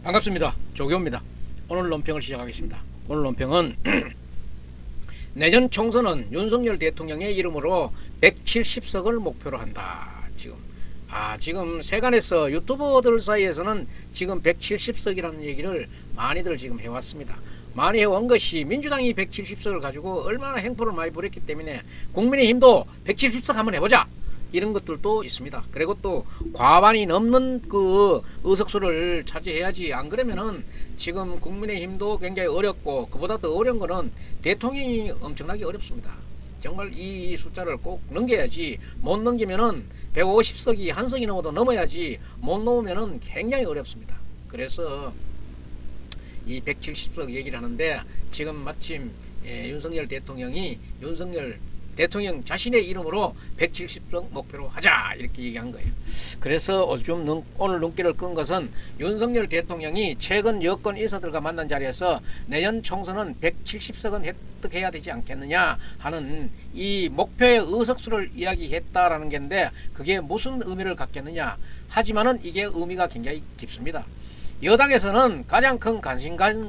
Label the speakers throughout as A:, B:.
A: 반갑습니다. 조교입니다. 오늘 논평을 시작하겠습니다. 오늘 논평은 내년 총선은 윤석열 대통령의 이름으로 170석을 목표로 한다. 지금 세간에서 유튜버들 사이에서는 지금 170석이라는 얘기를 많이들 지금 해왔습니다. 많이 해온 것이 민주당이 170석을 가지고 얼마나 행포를 많이 부렸기 때문에 국민의힘도 170석 한번 해보자, 이런 것들도 있습니다. 그리고 또 과반이 넘는 그 의석수를 차지해야지, 안 그러면은 지금 국민의힘도 굉장히 어렵고, 그보다 더 어려운 거는 대통령이 엄청나게 어렵습니다. 정말 이 숫자를 꼭 넘겨야지, 못 넘기면은 150석이 한 석이 넘어도 넘어야지, 못 넘으면은 굉장히 어렵습니다. 그래서 이 170석 얘기를 하는데, 지금 마침 윤석열 대통령 자신의 이름으로 170석 목표로 하자, 이렇게 얘기한 거예요. 그래서 오늘 눈길을 끈 것은 윤석열 대통령이 최근 여권 인사들과 만난 자리에서 내년 총선은 170석은 획득해야 되지 않겠느냐 하는 이 목표의 의석수를 이야기했다라는 건데, 그게 무슨 의미를 갖겠느냐. 하지만은 이게 의미가 굉장히 깊습니다. 여당에서는 가장 큰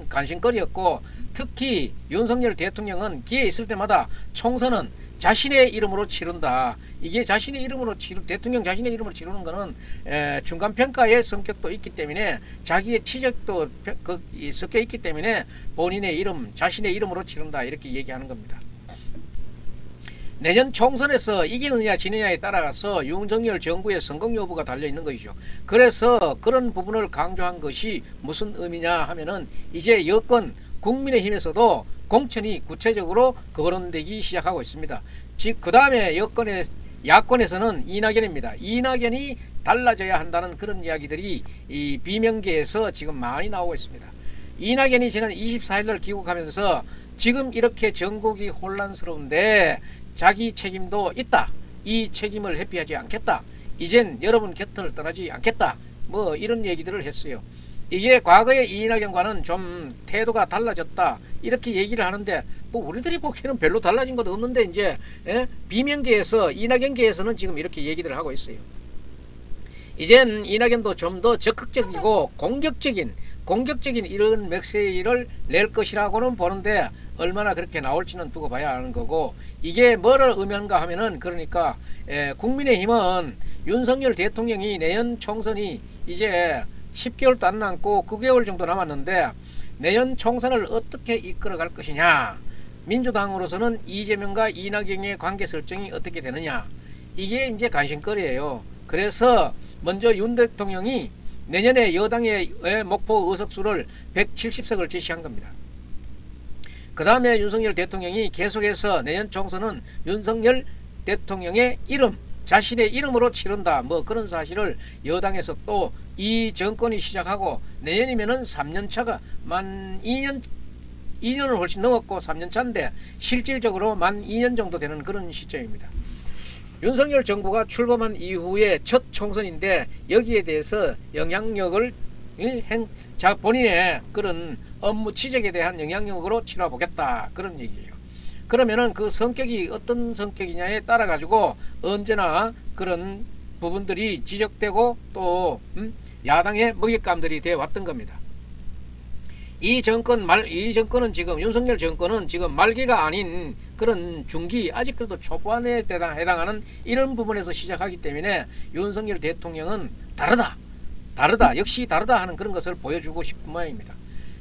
A: 관심거리였고, 특히 윤석열 대통령은 기회 있을 때마다 총선은 자신의 이름으로 치른다. 이게 대통령 자신의 이름으로 치르는 거는 중간평가의 성격도 있기 때문에, 자기의 치적도 섞여 있기 때문에 본인의 이름, 자신의 이름으로 치른다, 이렇게 얘기하는 겁니다. 내년 총선에서 이기느냐 지느냐에 따라서 윤석열 정부의 성공 여부가 달려있는 것이죠. 그래서 그런 부분을 강조한 것이 무슨 의미냐 하면은, 이제 여권 국민의힘에서도 공천이 구체적으로 거론되기 시작하고 있습니다. 즉 그 다음에 야권에서는 이낙연입니다. 이낙연이 달라져야 한다는 그런 이야기들이 이 비명계에서 지금 많이 나오고 있습니다. 이낙연이 지난 24일날 귀국하면서 지금 이렇게 전국이 혼란스러운데 자기 책임도 있다, 이 책임을 회피하지 않겠다, 이젠 여러분 곁을 떠나지 않겠다, 뭐 이런 얘기들을 했어요. 이게 과거의 이낙연과는 좀 태도가 달라졌다, 이렇게 얘기를 하는데, 뭐 우리들이 보기에는 별로 달라진 것도 없는데, 이제 비명계에서, 이낙연계에서는 지금 이렇게 얘기를 하고 있어요. 이젠 이낙연도 좀 더 적극적이고 공격적인 이런 메시지를 낼 것이라고는 보는데, 얼마나 그렇게 나올지는 두고 봐야 하는 거고, 이게 뭐를 의미하는가 하면은, 그러니까 국민의힘은 윤석열 대통령이 내년 총선이 이제 10개월도 안 남고 9개월 정도 남았는데, 내년 총선을 어떻게 이끌어갈 것이냐, 민주당으로서는 이재명과 이낙연의 관계 설정이 어떻게 되느냐, 이게 이제 관심거리예요. 그래서 먼저 윤 대통령이 내년에 여당의 목표 의석수를 170석을 제시한 겁니다. 그 다음에 윤석열 대통령이 계속해서 내년 총선은 윤석열 대통령의 이름, 자신의 이름으로 치른다, 뭐 그런 사실을 여당에서 또 이 정권이 시작하고 내년이면은 3년차가 만 2년을 훨씬 넘었고 3년차인데 실질적으로 만 2년 정도 되는 그런 시점입니다. 윤석열 정부가 출범한 이후에 첫 총선인데, 여기에 대해서 영향력을 본인의 그런 업무 치적에 대한 영향력으로 치러보겠다, 그런 얘기예요. 그러면은 그 성격이 어떤 성격이냐에 따라 가지고 언제나 그런 부분들이 지적되고 또 야당의 먹잇감들이 되어 왔던 겁니다. 이 정권은 지금, 윤석열 정권은 지금 말기가 아닌 그런 중기, 아직 그래도 초반에 해당하는 이런 부분에서 시작하기 때문에 윤석열 대통령은 역시 다르다 하는 그런 것을 보여주고 싶은 모양입니다.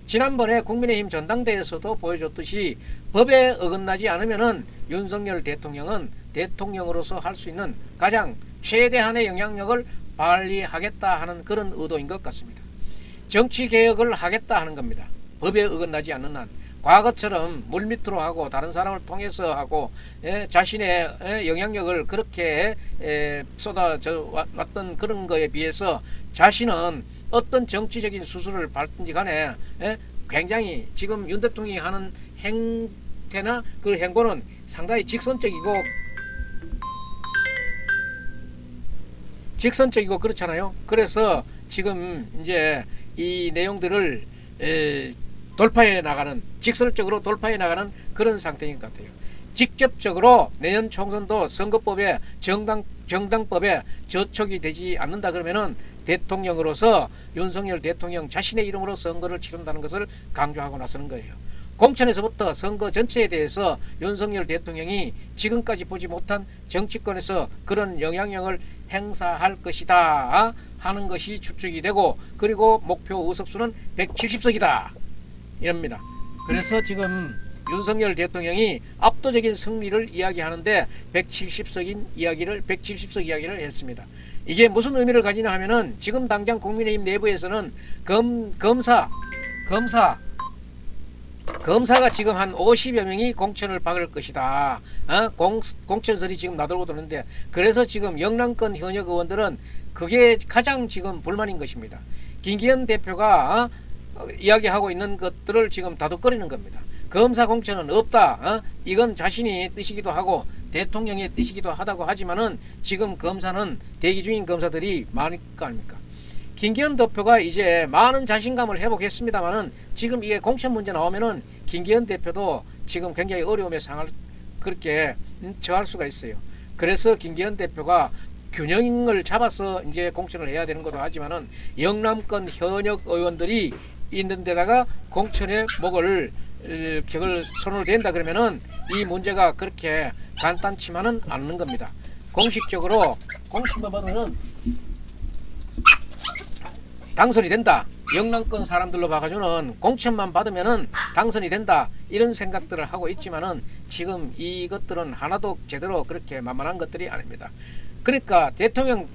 A: 지난번에 국민의힘 전당대회에서도 보여줬듯이, 법에 어긋나지 않으면은 윤석열 대통령은 대통령으로서 할 수 있는 가장 최대한의 영향력을 발휘하겠다 하는 그런 의도인 것 같습니다. 정치개혁을 하겠다 하는 겁니다. 법에 어긋나지 않는 한. 과거처럼 물밑으로 하고 다른 사람을 통해서 하고 자신의 영향력을 그렇게 쏟아져 왔던 그런 거에 비해서, 자신은 어떤 정치적인 수술을 밟든지 간에 굉장히 지금 윤 대통령이 하는 행태나 그 행보는 상당히 직선적이고 그렇잖아요. 그래서 지금 이제 이 내용들을 직설적으로 돌파해 나가는 그런 상태인 것 같아요. 직접적으로 내년 총선도 선거법에 정당법에 저촉이 되지 않는다 그러면은 대통령으로서 윤석열 대통령 자신의 이름으로 선거를 치른다는 것을 강조하고 나서는 거예요. 공천에서부터 선거 전체에 대해서 윤석열 대통령이 지금까지 보지 못한 정치권에서 그런 영향력을 행사할 것이다 하는 것이 추측이 되고, 그리고 목표 의석수는 170석이다 이럽니다. 그래서 지금 윤석열 대통령이 압도적인 승리를 이야기하는데 170석 이야기를 했습니다. 이게 무슨 의미를 가지냐 하면은 지금 당장 국민의힘 내부에서는 검사가 지금 한 50여 명이 공천을 박을 것이다. 공천설이 지금 나돌고 도는데, 그래서 지금 영남권 현역 의원들은 그게 가장 지금 불만인 것입니다. 김기현 대표가 이야기하고 있는 것들을 지금 다독거리는 겁니다. 검사 공천은 없다. 이건 자신이 뜻이기도 하고 대통령의 뜻이기도 하다고 하지만은 지금 검사는 대기 중인 검사들이 많을 거 아닙니까? 김기현 대표가 이제 많은 자신감을 회복했습니다만은 지금 이게 공천 문제 나오면은 김기현 대표도 지금 굉장히 어려움에 그렇게 처할 수가 있어요. 그래서 김기현 대표가 균형을 잡아서 이제 공천을 해야 되는 것도 하지만은 영남권 현역 의원들이 있는 데다가 공천에 저걸 손을 댄다 그러면은 이 문제가 그렇게 간단치만은 않는 겁니다. 공식만 받으면 당선이 된다. 영남권 사람들로 봐가지고는 공천만 받으면은 당선이 된다. 이런 생각들을 하고 있지만은 지금 이것들은 하나도 제대로 그렇게 만만한 것들이 아닙니다. 그러니까 지금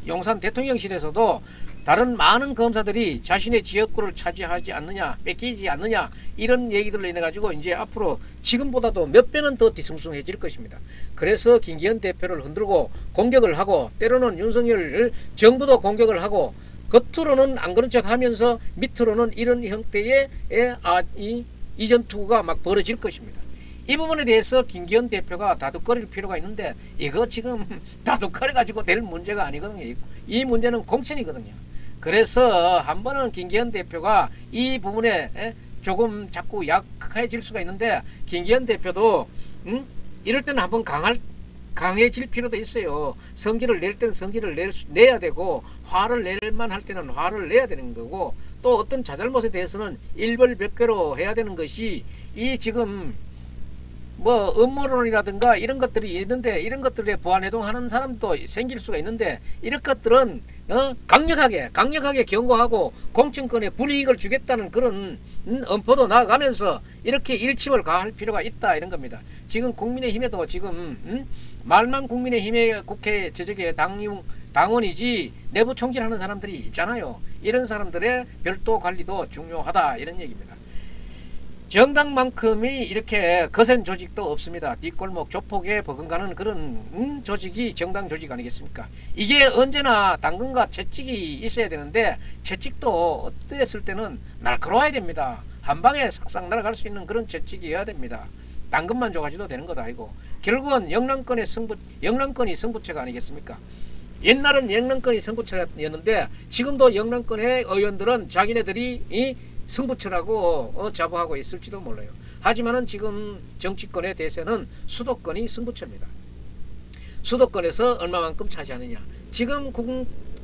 A: 용산 대통령실에서도 다른 많은 검사들이 자신의 지역구를 차지하지 않느냐, 뺏기지 않느냐, 이런 얘기들로 인해 가지고 이제 앞으로 지금보다도 몇 배는 더 뒤숭숭해질 것입니다. 그래서 김기현 대표를 흔들고 공격을 하고, 때로는 윤석열 정부도 공격을 하고, 겉으로는 안 그런 척 하면서 밑으로는 이런 형태의 이전 투구가 막 벌어질 것입니다. 이 부분에 대해서 김기현 대표가 다독거릴 필요가 있는데, 이거 지금 다독거려 가지고 될 문제가 아니거든요. 이 문제는 공천이거든요. 그래서 한 번은 김기현 대표가 이 부분에 조금 자꾸 약해질 수가 있는데, 김기현 대표도 이럴 때는 한번 강해질 필요도 있어요. 성질을 낼 때는 성질을 내야 되고, 화를 낼만 할 때는 화를 내야 되는 거고, 또 어떤 자잘못에 대해서는 일벌백계로 해야 되는 것이, 이 지금 뭐 음모론이라든가 이런 것들이 있는데, 이런 것들에 보완해동하는 사람도 생길 수가 있는데, 이런 것들은 강력하게 경고하고 공천권에 불이익을 주겠다는 그런 엄포도 나아가면서 이렇게 일침을 가할 필요가 있다, 이런 겁니다. 지금 국민의힘에도 지금 말만 국민의힘의 국회 저쪽에 당원이지 내부 총질하는 사람들이 있잖아요. 이런 사람들의 별도 관리도 중요하다, 이런 얘기입니다. 정당만큼이 이렇게 거센 조직도 없습니다. 뒷골목 조폭에 버금가는 그런 조직이 정당 조직 아니겠습니까? 이게 언제나 당근과 채찍이 있어야 되는데, 채찍도 어땠을 때는 날카로워야 됩니다. 한 방에 싹싹 날아갈 수 있는 그런 채찍이어야 됩니다. 당근만 줘가지고 되는 것도 아니고, 결국은 영남권이 승부처가 아니겠습니까? 옛날은 영남권이 승부처였는데, 지금도 영남권의 의원들은 자기네들이 승부처라고 자부하고 있을지도 몰라요. 하지만은 지금 정치권의 대세는 수도권이 승부처입니다. 수도권에서 얼마만큼 차지하느냐. 지금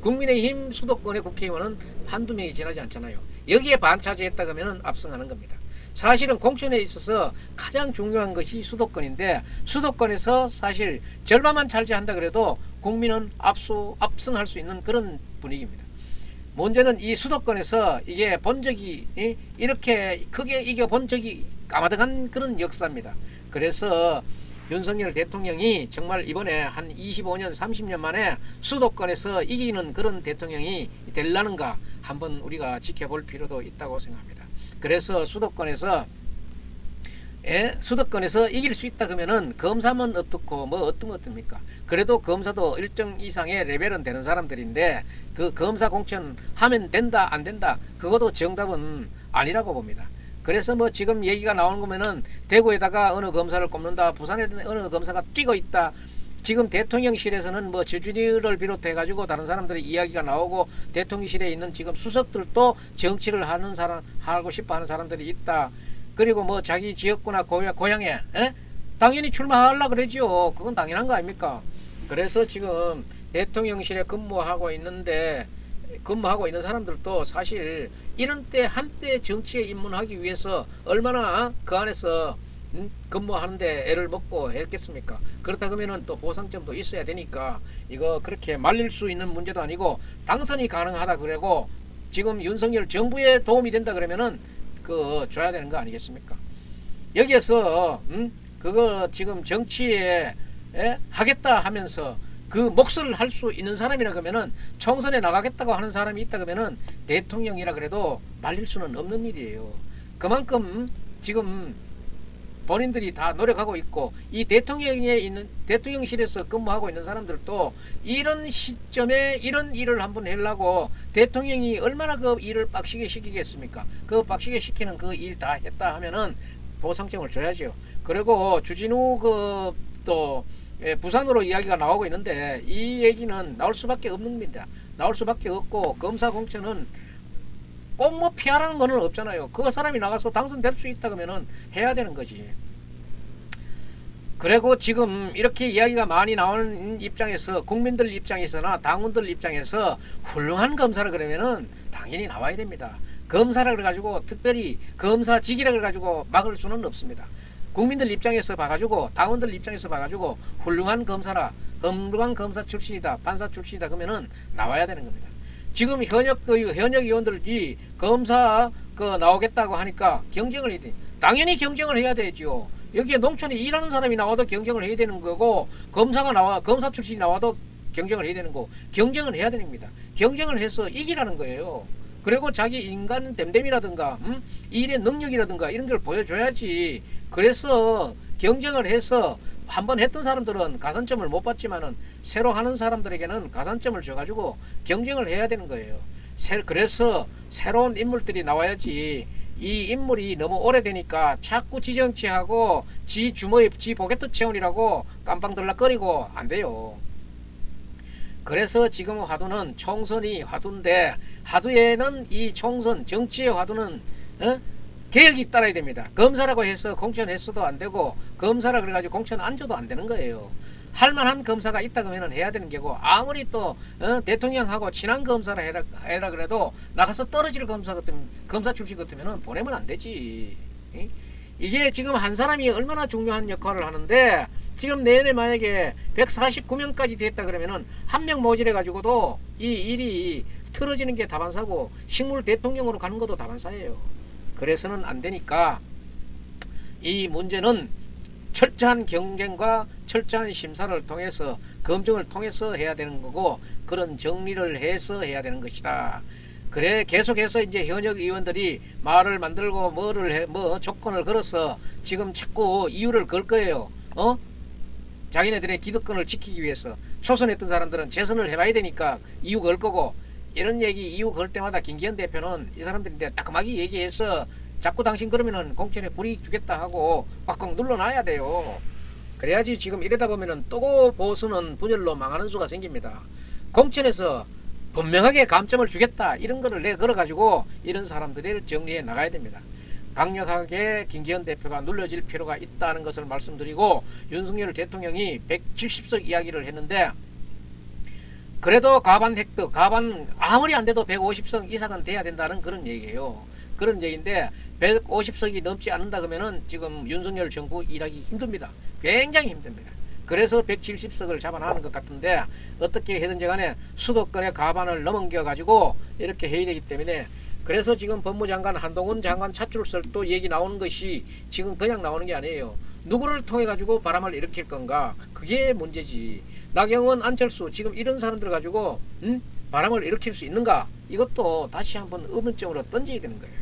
A: 국민의힘 수도권의 국회의원은 한두 명이 지나지 않잖아요. 여기에 반차지했다 그러면 압승하는 겁니다. 사실은 공천에 있어서 가장 중요한 것이 수도권인데, 수도권에서 사실 절반만 차지한다 그래도 국민은 압승할 수 있는 그런 분위기입니다. 문제는 이 수도권에서 이게 본 적이 이렇게 크게 이겨본 적이 까마득한 그런 역사입니다. 그래서 윤석열 대통령이 정말 이번에 한 25년 30년 만에 수도권에서 이기는 그런 대통령이 되려는가 한번 우리가 지켜볼 필요도 있다고 생각합니다. 그래서 수도권에서 이길 수 있다 그러면은 검사면 어떻고 뭐 어떻습니까? 그래도 검사도 일정 이상의 레벨은 되는 사람들인데, 그 검사 공천 하면 된다 안 된다, 그것도 정답은 아니라고 봅니다. 그래서 뭐 지금 얘기가 나오는 거면은 대구에다가 어느 검사를 꼽는다, 부산에 어느 검사가 뛰고 있다, 지금 대통령실에서는 뭐 주진우를 비롯해 가지고 다른 사람들의 이야기가 나오고, 대통령실에 있는 지금 수석들도 정치를 하고 싶어 하는 사람들이 있다. 그리고 뭐 자기 지역구나 고향에 당연히 출마하려고 그러죠. 그건 당연한 거 아닙니까? 그래서 지금 대통령실에 근무하고 있는 사람들도 사실 이런 때 한때 정치에 입문하기 위해서 얼마나 그 안에서 근무하는데 애를 먹고 했겠습니까? 그렇다 그러면은 또 보상점도 있어야 되니까 이거 그렇게 말릴 수 있는 문제도 아니고 당선이 가능하다 그러고 지금 윤석열 정부에 도움이 된다 그러면은 그 줘야 되는 거 아니겠습니까? 여기에서 그거 지금 정치에 하겠다 하면서 그 몫을 할 수 있는 사람이라 그러면은 총선에 나가겠다고 하는 사람이 있다 그러면은 대통령이라 그래도 말릴 수는 없는 일이에요. 그만큼 지금 본인들이 다 노력하고 있고 이 대통령실에서 근무하고 있는 사람들도 이런 시점에 이런 일을 한번 하려고 대통령이 얼마나 그 일을 빡시게 시키겠습니까? 그 빡시게 시키는 그 일 다 했다 하면은 보상점을 줘야죠. 그리고 주진우 또 부산으로 이야기가 나오고 있는데 이 얘기는 나올 수밖에 없는 겁니다. 나올 수밖에 없고 검사 공천은 꼭 뭐 피하라는 거는 없잖아요. 그 사람이 나가서 당선될 수 있다 그러면은 해야 되는 거지. 그리고 지금 이렇게 이야기가 많이 나오는 입장에서 국민들 입장에서나 당원들 입장에서 훌륭한 검사를 그러면은 당연히 나와야 됩니다. 검사라 그래가지고 특별히 검사직이라 그래가지고 막을 수는 없습니다. 국민들 입장에서 봐가지고 당원들 입장에서 봐가지고 훌륭한 검사라 훌륭한 검사 출신이다 판사 출신이다 그러면은 나와야 되는 겁니다. 지금 현역 의원들이 검사 나오겠다고 하니까 경쟁을 해야 돼. 당연히 경쟁을 해야 되죠. 여기에 농촌에 일하는 사람이 나와도 경쟁을 해야 되는 거고 검사 출신이 나와도 경쟁을 해야 되는 거고 경쟁을 해야 됩니다. 경쟁을 해서 이기라는 거예요. 그리고 자기 인간 댐댐이라든가 일의 능력이라든가 이런 걸 보여줘야지. 그래서 경쟁을 해서 한번 했던 사람들은 가산점을 못 받지만은 새로 하는 사람들에게는 가산점을 줘가지고 경쟁을 해야 되는 거예요. 그래서 새로운 인물들이 나와야지. 이 인물이 너무 오래되니까 자꾸 지정치하고 지 주머니 지 포켓 체온이라고 깜빵들락거리고 안 돼요. 그래서 지금 화두는 총선이 화두인데 화두에는 이 총선 정치의 화두는 개혁이 따라야 됩니다. 검사라고 해서 공천했어도 안 되고 검사라 그래가지고 공천 안 줘도 안 되는 거예요. 할만한 검사가 있다 그러면 해야 되는 게고 아무리 또 대통령하고 친한 검사라 해라 그래도 나가서 떨어질 검사 출신 같으면 보내면 안 되지. 이게 지금 한 사람이 얼마나 중요한 역할을 하는데 지금 내년에 만약에 149명까지 됐다 그러면은 한 명 모질해 가지고도 이 일이 틀어지는 게 다반사고 식물 대통령으로 가는 것도 다반사예요. 그래서는 안 되니까 이 문제는 철저한 경쟁과 철저한 심사를 통해서 검증을 통해서 해야 되는 거고 그런 정리를 해서 해야 되는 것이다. 그래 계속해서 이제 현역 의원들이 말을 만들고 조건을 걸어서 지금 자꾸 이유를 걸 거예요. 자기네들의 기득권을 지키기 위해서 초선했던 사람들은 재선을 해봐야 되니까 이유 걸 거고 이런 이유 걸 때마다 김기현 대표는 이 사람들인데 따끔하게 얘기해서 자꾸 당신 그러면은 공천에 불이익 주겠다 하고 꽉꽉 눌러놔야 돼요. 그래야지 지금 이러다 보면은 또 보수는 분열로 망하는 수가 생깁니다. 공천에서 분명하게 감점을 주겠다 이런 거를 걸어가지고 이런 사람들을 정리해 나가야 됩니다. 강력하게 김기현 대표가 눌러질 필요가 있다는 것을 말씀드리고 윤석열 대통령이 170석 이야기를 했는데 그래도 과반 획득 아무리 안 돼도 150석 이상은 돼야 된다는 그런 얘기예요. 그런 얘기인데 150석이 넘지 않는다 그러면은 지금 윤석열 정부 일하기 힘듭니다. 굉장히 힘듭니다. 그래서 170석을 잡아나가는 것 같은데 어떻게 해든지 간에 수도권의 과반을 넘겨 가지고 이렇게 해야 되기 때문에 그래서 지금 법무장관 한동훈 장관 차출설도 얘기 나오는 것이 지금 그냥 나오는 게 아니에요. 누구를 통해 가지고 바람을 일으킬 건가 그게 문제지. 나경원 안철수 지금 이런 사람들 가지고 바람을 일으킬 수 있는가 이것도 다시 한번 의문점으로 던져야 되는 거예요.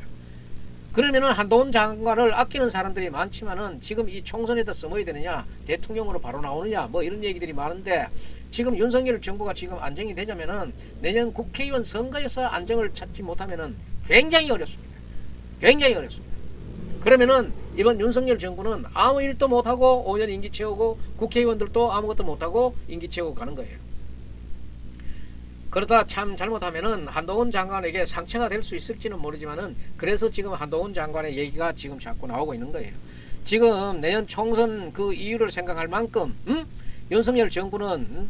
A: 그러면은 한동훈 장관을 아끼는 사람들이 많지만은 지금 이 총선에다 써먹어야 되느냐 대통령으로 바로 나오느냐 뭐 이런 얘기들이 많은데 지금 윤석열 정부가 지금 안정이 되자면은 내년 국회의원 선거에서 안정을 찾지 못하면은 굉장히 어렵습니다. 굉장히 어렵습니다. 그러면은 이번 윤석열 정부는 아무 일도 못하고 5년 임기 채우고 국회의원들도 아무것도 못하고 임기 채우고 가는 거예요. 그러다 참 잘못하면은 한동훈 장관에게 상처가 될 수 있을지는 모르지만은 그래서 지금 한동훈 장관의 얘기가 지금 자꾸 나오고 있는 거예요. 지금 내년 총선 그 이유를 생각할 만큼 윤석열 정부는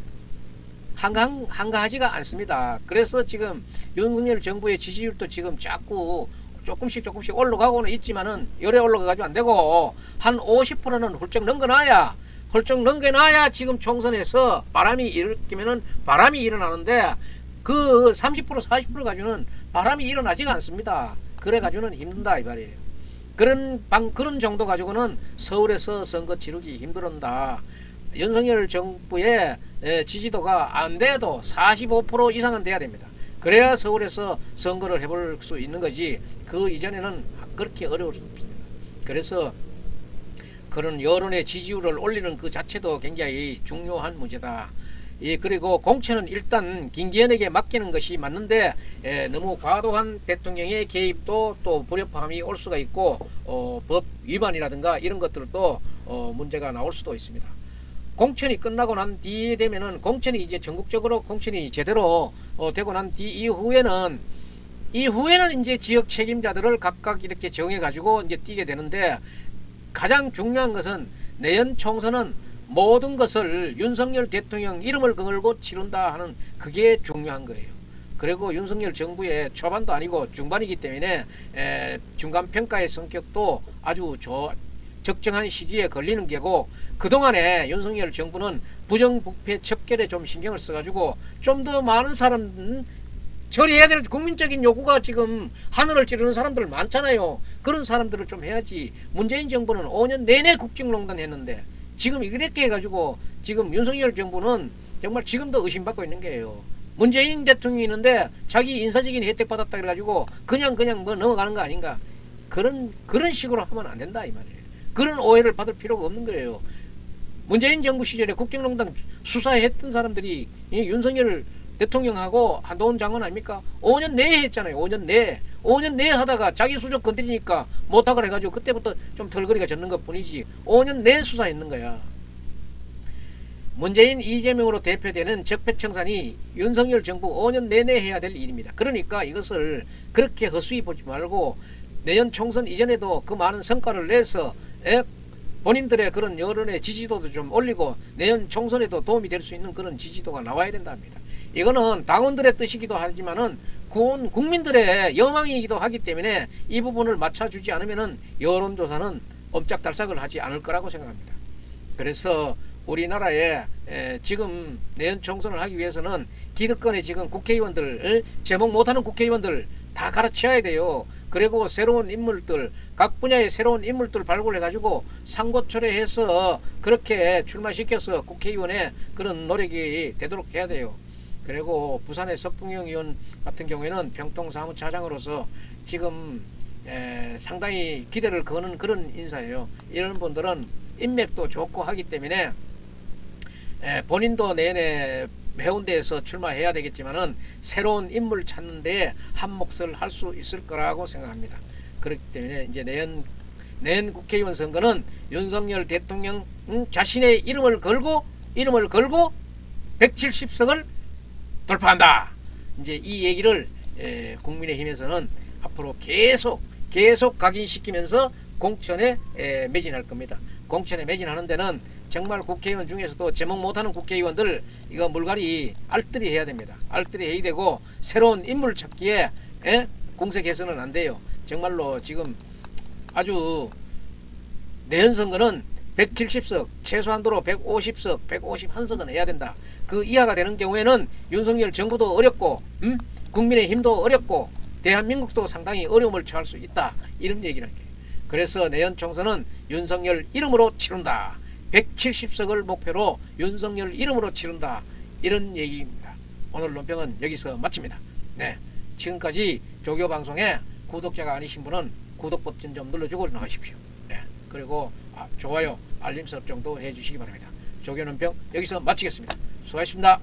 A: 한가하지가 않습니다. 그래서 지금 윤석열 정부의 지지율도 지금 자꾸 조금씩 올라가고는 있지만은 열에 올라가가지고 안 되고 한 50%는 훌쩍 넘겨놔야 지금 총선에서 바람이 일으키면은 바람이 일어나는데 그 30% 40% 가지고는 바람이 일어나지가 않습니다. 그래 가지고는 힘든다 이 말이에요. 그런 정도 가지고는 서울에서 선거 치르기 힘들었다. 윤석열 정부의 지지도가 안 돼도 45% 이상은 돼야 됩니다. 그래야 서울에서 선거를 해볼 수 있는 거지 그 이전에는 그렇게 어려웠습니다. 그래서 그런 여론의 지지율을 올리는 그 자체도 굉장히 중요한 문제다. 그리고 공천은 일단 김기현에게 맡기는 것이 맞는데 너무 과도한 대통령의 개입도 또 불협화음이 올 수가 있고 법 위반이라든가 이런 것들도 문제가 나올 수도 있습니다. 공천이 끝나고 난 뒤에 되면은 공천이 이제 전국적으로 공천이 제대로 되고 난 뒤 이후에는 이제 지역 책임자들을 각각 이렇게 정해 가지고 이제 뛰게 되는데 가장 중요한 것은 내년 총선은 모든 것을 윤석열 대통령 이름을 걸고 치른다 하는 그게 중요한 거예요. 그리고 윤석열 정부의 초반도 아니고 중반이기 때문에 중간평가의 성격도 아주 적정한 시기에 걸리는 게고 그동안에 윤석열 정부는 부정부패 척결에 좀 신경을 써가지고 좀 더 많은 사람 처리해야 될 국민적인 요구가 지금 하늘을 찌르는 사람들 많잖아요. 그런 사람들을 좀 해야지. 문재인 정부는 5년 내내 국정농단 했는데 지금 이렇게 해가지고 지금 윤석열 정부는 정말 지금도 의심받고 있는 거예요. 문재인 대통령이 있는데 자기 인사적인 혜택 받았다 그래가지고 그냥 뭐 넘어가는 거 아닌가. 그런 식으로 하면 안 된다 이 말이에요. 그런 오해를 받을 필요가 없는 거예요. 문재인 정부 시절에 국정농단 수사했던 사람들이 윤석열 대통령하고 한동훈 장관 아닙니까? 5년 내에 했잖아요. 5년 내에 하다가 자기 수족 건드리니까 못하고 해가지고 그때부터 좀 털거리가 졌는 것 뿐이지 5년 내에 수사했는 거야. 문재인 이재명으로 대표되는 적폐청산이 윤석열 정부 5년 내내 해야 될 일입니다. 그러니까 이것을 그렇게 헛수이 보지 말고 내년 총선 이전에도 그 많은 성과를 내서 본인들의 그런 여론의 지지도도 좀 올리고 내년 총선에도 도움이 될 수 있는 그런 지지도가 나와야 된답니다. 이거는 당원들의 뜻이기도 하지만은 국민들의 여망이기도 하기 때문에 이 부분을 맞춰주지 않으면은 여론조사는 옴짝달싹을 하지 않을 거라고 생각합니다. 그래서 우리나라에 지금 내년 총선을 하기 위해서는 기득권의 지금 국회의원들 제목 못하는 국회의원들 다 가르쳐야 돼요. 그리고 새로운 인물들 각 분야의 새로운 인물들 발굴해 가지고 상고초래해서 그렇게 출마시켜서 국회의원의 그런 노력이 되도록 해야 돼요. 그리고 부산의 석풍영 의원 같은 경우에는 병통사무차장으로서 지금 상당히 기대를 거는 그런 인사예요. 이런 분들은 인맥도 좋고 하기 때문에 본인도 내내 해운대에서 출마해야 되겠지만은 새로운 인물 찾는 데에 한 몫을 할 수 있을 거라고 생각합니다. 그렇기 때문에 이제 내년 국회의원 선거는 윤석열 대통령 자신의 이름을 걸고 170석을 돌파한다. 이제 이 얘기를 국민의힘에서는 앞으로 계속 각인시키면서 공천에 매진할 겁니다. 공천에 매진하는 데는 정말 국회의원 중에서도 제목 못하는 국회의원들 이거 물갈이 알뜰히 해야 됩니다. 알뜰히 해야 되고 새로운 인물 찾기에 공색해서는 안 돼요. 정말로 지금 아주 내년 선거는 170석 최소한도로 150석 151석은 해야 된다. 그 이하가 되는 경우에는 윤석열 정부도 어렵고 국민의힘도 어렵고 대한민국도 상당히 어려움을 처할 수 있다. 이런 얘기를 할게요. 그래서 내년 총선은 윤석열 이름으로 치른다. 170석을 목표로 윤석열 이름으로 치른다. 이런 얘기입니다. 오늘 논평은 여기서 마칩니다. 네, 지금까지 조교방송에 구독자가 아니신 분은 구독 버튼 좀 눌러주고 나가십시오. 네, 그리고 좋아요 알림 설정도 해주시기 바랍니다. 조교논평 여기서 마치겠습니다. 수고하셨습니다.